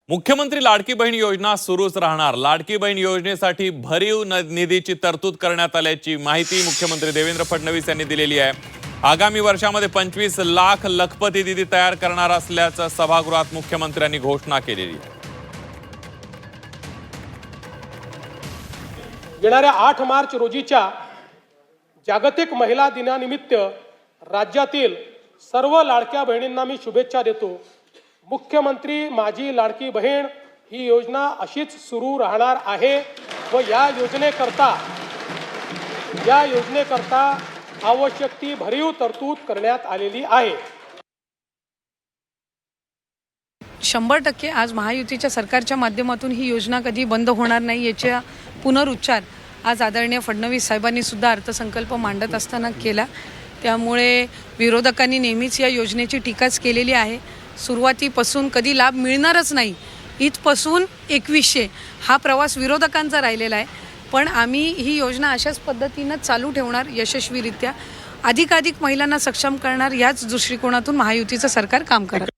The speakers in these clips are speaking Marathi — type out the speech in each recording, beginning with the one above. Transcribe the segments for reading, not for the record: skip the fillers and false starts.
मुख्यमंत्री लाडकी बहीण योजना सुरूच राहणार। लाडकी बहीण योजनेसाठी भरीव निधीची तरतूद करण्यात आल्याची माहिती मुख्यमंत्री देवेंद्र फडणवीस यांनी दिलेली आहे। आगामी वर्षामध्ये 25 लाख लखपती निधी तयार करणार असल्याचं सभागृहात मुख्यमंत्र्यांनी घोषणा केलेली आहे। येणाऱ्या 8 मार्च रोजीच्या जागतिक महिला दिनानिमित्त राज्यातील सर्व लाडक्या बहिणींना मी शुभेच्छा देतो। मुख्यमंत्री माझी लाडकी बहीण ही योजना अशीच सुरू राहणार आहे व या योजनेकरता आवश्यक ती भरीव तरतूद करण्यात आलेली आहे। 100% आज महायुतीच्या सरकारच्या माध्यमातून ही योजना कधी बंद होणार नाही याचा पुनरुच्चार आज आदरणीय फडणवीस साहेबांनी सुद्धा अर्थसंकल्प मांडत असताना केला। त्यामुळे विरोधकांनी नेहमीच या योजनेची टीकाच केलेली आहे। सुरुवातीपासून कधी लाभ मिळणारच नाही इथपासून 2100 हा प्रवास विरोधकांचा राहिलेला आहे, पण आम्ही ही योजना अशाच पद्धतीने चालू ठेवणार यशस्वीरित्या। अधिकाधिक महिलांना सक्षम करणार याच दृष्टिकोनातून महायुतीचं सरकार काम करत।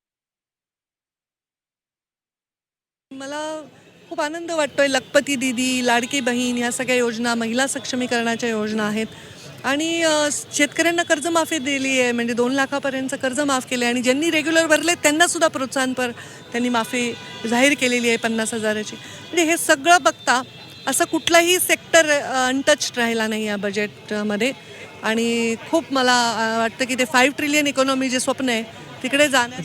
मला खूप आनंद वाटतोय। लखपती दीदी, लाडकी बहीण ह्या सगळ्या योजना महिला सक्षमीकरणाच्या योजना आहेत आणि शेतकऱ्यांना कर्जमाफी दिली आहे, म्हणजे 2 लाखापर्यंत कर्ज माफ केले आणि ज्यांनी रेग्युलर भरले त्यांना सुद्धा प्रोत्साहनपर त्यांनी माफी जाहीर केलेली आहे 50,000ची। म्हणजे हे सगळं बघता असं कुठलाही सेक्टर अनटच्ड राहिला नाही या बजेटमध्ये आणि खूप मला वाटतं की ते 5 ट्रिलियन इकॉनॉमी जे स्वप्न आहे तिकडे जाणं।